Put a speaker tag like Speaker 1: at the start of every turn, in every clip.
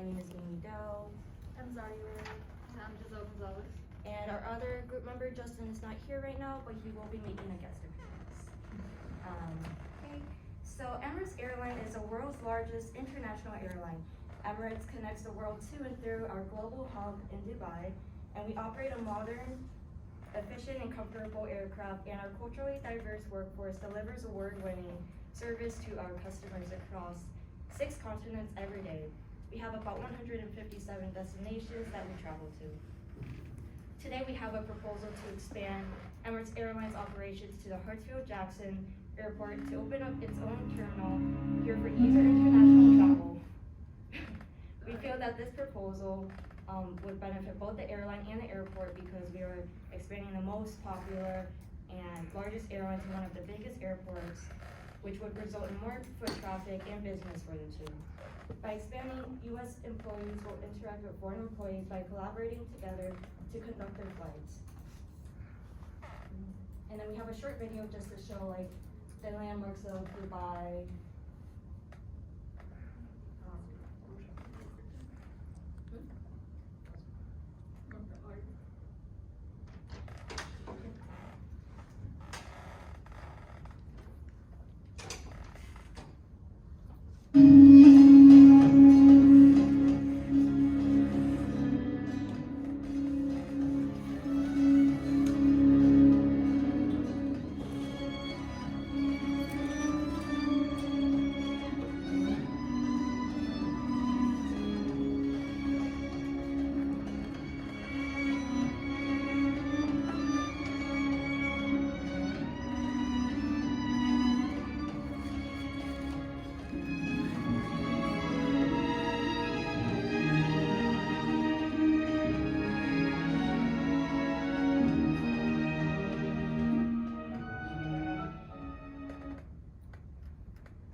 Speaker 1: My name is Amy Dow.
Speaker 2: I'm Zari Ray. And I'm Giselle Gonzalez.
Speaker 1: And our other group member, Justin, is not here right now, but he will be making a guest appearance. Okay, so Emirates Airline is the world's largest international airline. Emirates connects the world to and through our global hub in Dubai, and we operate a modern, efficient, and comfortable aircraft, and our culturally diverse workforce delivers award-winning service to our customers across 6 continents every day. We have about 157 destinations that we travel to. Today we have a proposal to expand Emirates Airlines operations to the Hartsfield-Jackson Airport to open up its own terminal here for easier international travel. We feel that this proposal would benefit both the airline and the airport because we are expanding the most popular and largest airline to one of the biggest airports, which would result in more foot traffic and business for the two. By expanding, U.S. employees will interact with foreign employees by collaborating together to conduct their flights. And then we have a short video just to show like the landmarks of Dubai.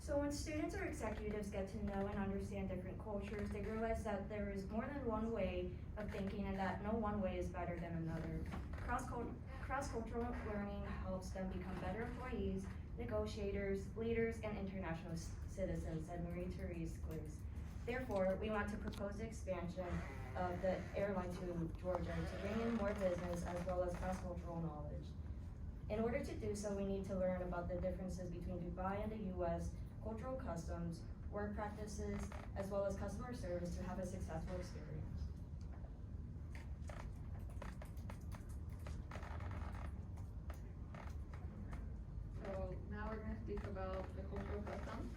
Speaker 1: So when students or executives get to know and understand different cultures, they realize that there is more than one way of thinking and that no one way is better than another. Cross-cultural learning helps them become better employees, negotiators, leaders, and international citizens, said Marie-Therese Glaze. Therefore, we want to propose the expansion of the airline to Georgia to bring in more business as well as cross-cultural knowledge. In order to do so, we need to learn about the differences between Dubai and the U.S., cultural customs, work practices, as well as customer service to have a successful experience.
Speaker 2: So now we're going to speak about the cultural customs,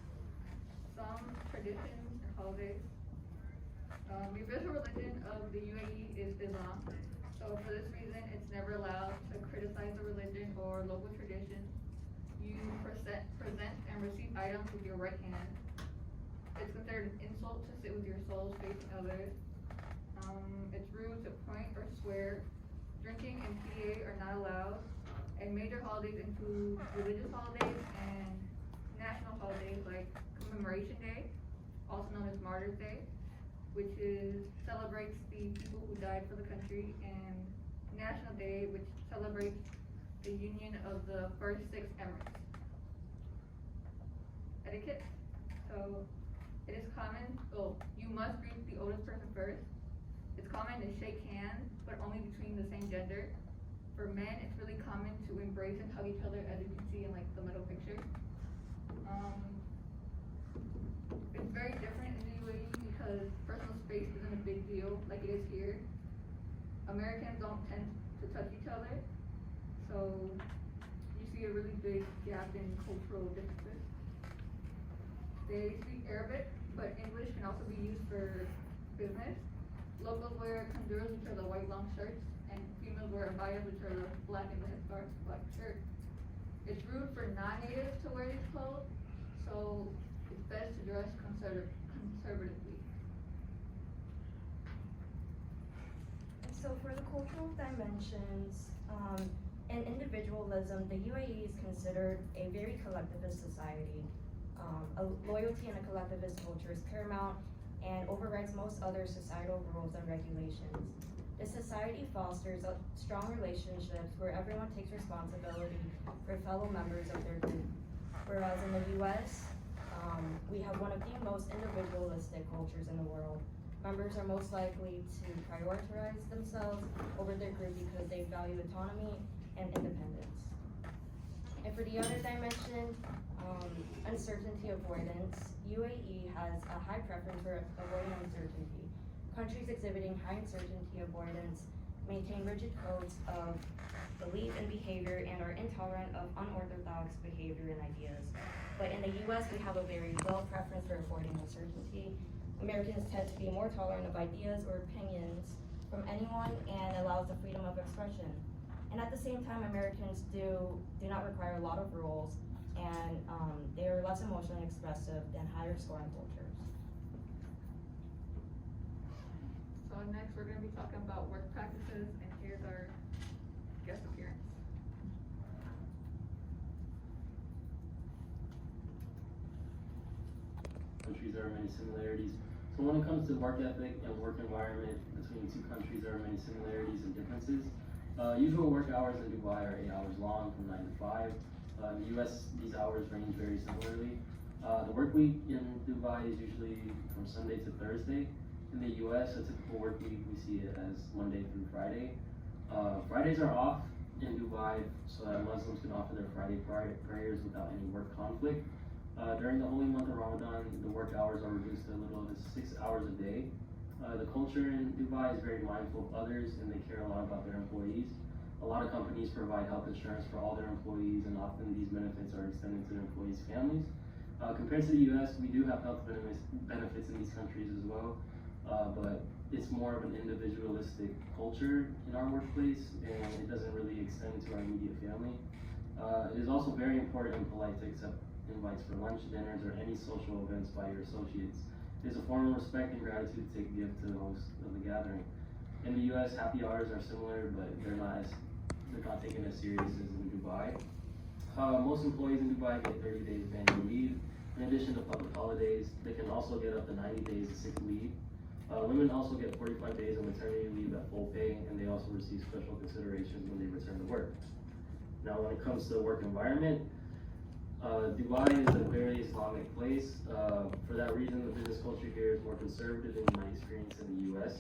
Speaker 2: some traditions and holidays. The official religion of the UAE is Islam. So for this reason, it's never allowed to criticize the religion or local tradition. You present and receive items with your right hand. It's considered an insult to sit with your soles facing others. It's rude to point or swear. Drinking and PA are not allowed. And major holidays include religious holidays and national holidays like Commemoration Day, also known as Martyrs Day, which celebrates the people who died for the country, and National Day, which celebrates the union of the first 6 Emirates. Etiquette. So it is common, you must greet the oldest person first. It's common to shake hands, but only between the same gender. For men, it's really common to embrace and hug each other, as you can see in like the middle picture. It's very different in the UAE because personal space isn't a big deal like it is here. Americans don't tend to touch each other, so you see a really big gap in cultural differences. They speak Arabic, but English can also be used for business. Locals wear kanduras, which are the white long shirts, and females wear abayas, which are the black and the headscarf, black shirt. It's rude for non-natives to wear these clothes, so it's best to dress conservatively.
Speaker 1: So for the cultural dimensions and individualism, the UAE is considered a very collectivist society. A loyalty and a collectivist culture is paramount and overrides most other societal rules and regulations. The society fosters strong relationships where everyone takes responsibility for fellow members of their group. Whereas in the US, we have one of the most individualistic cultures in the world. Members are most likely to prioritize themselves over their group because they value autonomy and independence. And for the other dimension, uncertainty avoidance, UAE has a high preference for avoiding uncertainty. Countries exhibiting high uncertainty avoidance maintain rigid codes of belief and behavior and are intolerant of unorthodox behavior and ideas. But in the US, we have a very low preference for avoiding uncertainty. Americans tend to be more tolerant of ideas or opinions from anyone and allows the freedom of expression. And at the same time, Americans do not require a lot of rules, and they are less emotionally expressive than higher scoring cultures.
Speaker 2: So next we're gonna be talking about work practices, and here's our guest appearance.
Speaker 3: Countries, there are many similarities. So when it comes to work ethic and work environment between two countries, there are many similarities and differences. Usual work hours in Dubai are 8 hours long from 9 to 5. In the US, these hours range very similarly. The work week in Dubai is usually from Sunday to Thursday. In the US, a typical work week, we see it as Monday through Friday. Fridays are off in Dubai so that Muslims can offer their Friday prayers without any work conflict. During the holy month of Ramadan, the work hours are reduced to a little as 6 hours a day. The culture in Dubai is very mindful of others, and they care a lot about their employees. A lot of companies provide health insurance for all their employees, and often these benefits are extended to their employees' families. Compared to the US, we do have health benefits in these countries as well, but it's more of an individualistic culture in our workplace, and it doesn't really extend to our immediate family. It is also very important and polite to accept invites for lunch, dinners, or any social events by your associates. It is a form of respect and gratitude to take a gift to the host of the gathering. In the US, happy hours are similar, but they're not taken as serious as in Dubai. Most employees in Dubai get 30 days of annual leave. In addition to public holidays, they can also get up to 90 days of sick leave. Women also get 45 days of maternity leave at full pay, and they also receive special considerations when they return to work. Now, when it comes to the work environment, Dubai is a very Islamic place. For that reason, the business culture here is more conservative than my experience in the US.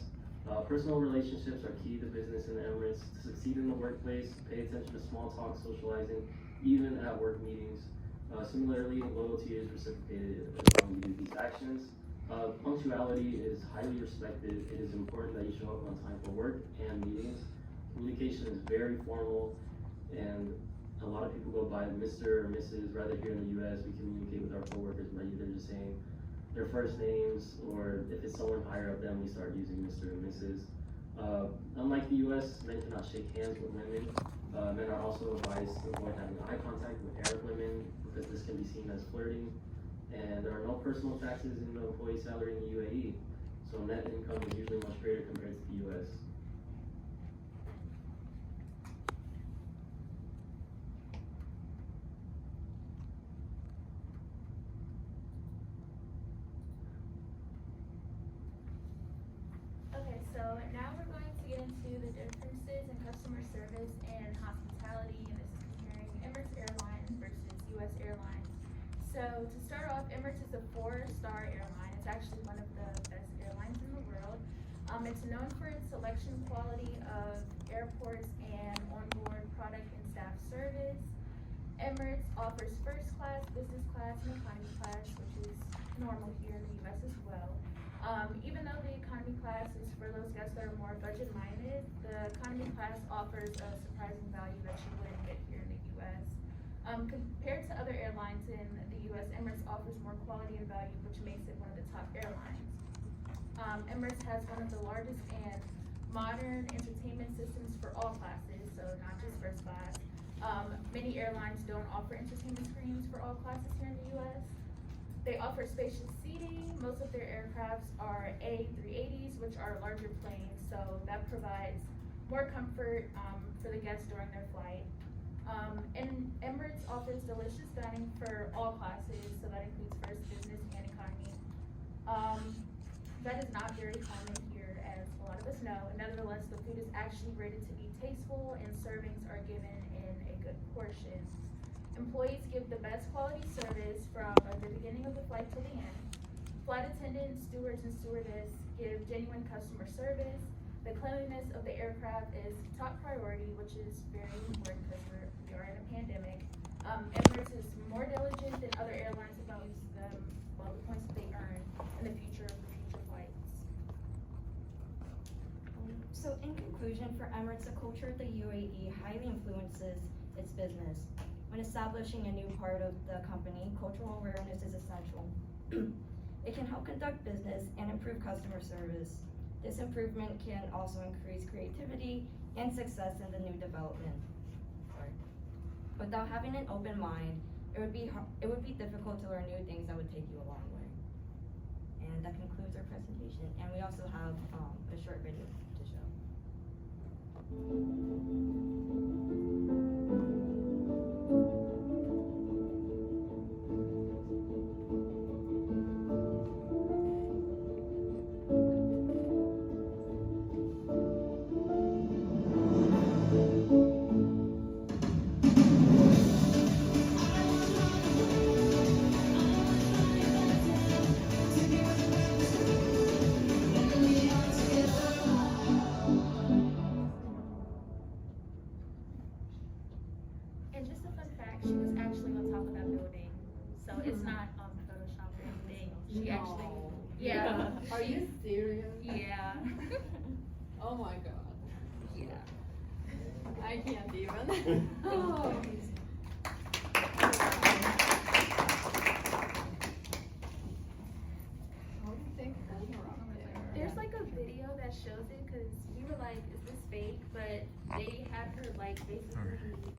Speaker 3: Personal relationships are key to business in the Emirates. To succeed in the workplace, pay attention to small talk, socializing, even at work meetings. Similarly, loyalty is reciprocated when you do these actions. Punctuality is highly respected. It is important that you show up on time for work and meetings. Communication is very formal, and a lot of people go by Mr. or Mrs. Rather here in the US, we communicate with our coworkers by either just saying their first names, or if it's someone higher up them, we start using Mr. and Mrs. Unlike the US, men cannot shake hands with women. Men are also advised to avoid having eye contact with Arab women because this can be seen as flirting. And there are no personal taxes in the employee salary in the UAE, so net income is usually much greater compared to the US.
Speaker 4: Okay, so now we're going to get into the differences in customer service and hospitality, and this is comparing Emirates Airlines versus US Airlines. So to start off, Emirates is a 4-star airline. It's actually one of the best airlines in the world. It's known for its selection quality of airports and onboard product and staff service. Emirates offers first class, business class, and economy class, which is normal here in the US as well. Even though the economy class is for those guests that are more budget-minded, the economy class offers a surprising value that you wouldn't get here in the US. Compared to other airlines in the US, Emirates offers more quality and value, which makes it one of the top airlines. Emirates has one of the largest and modern entertainment systems for all classes, so not just first class. Many airlines don't offer entertainment screens for all classes here in the US. They offer spacious seating. Most of their aircrafts are A380s, which are larger planes, so that provides more comfort for the guests during their flight. And Emirates offers delicious dining for all classes, so that includes first, business, and economy. That is not very common here, as a lot of us know. Nevertheless, the food is actually rated to be tasteful, and servings are given in a good portion. Employees give the best quality service from the beginning of the flight to the end. Flight attendants, stewards, and stewardess give genuine customer service. The cleanliness of the aircraft is top priority, which is very important because we are in a pandemic. Emirates is more diligent than other airlines about the points that they earn in the future flights.
Speaker 1: So in conclusion, for Emirates, the culture of the UAE highly influences its business. When establishing a new part of the company, cultural awareness is essential. It can help conduct business and improve customer service. This improvement can also increase creativity and success in the new development. Without having an open mind, it would be difficult to learn new things that would take you a long way. And that concludes our presentation. And we also have a short video to show.
Speaker 4: And just a fun fact, she was actually on top of that building, so it's not Photoshop or anything. She actually,
Speaker 5: No.
Speaker 4: yeah,
Speaker 5: Are you serious?
Speaker 4: yeah,
Speaker 5: Oh my god.
Speaker 4: yeah.
Speaker 5: I can't even. Oh. How do you think those are up there?
Speaker 4: There's like a video that shows it, cause we were like, is this fake? But they had her like basically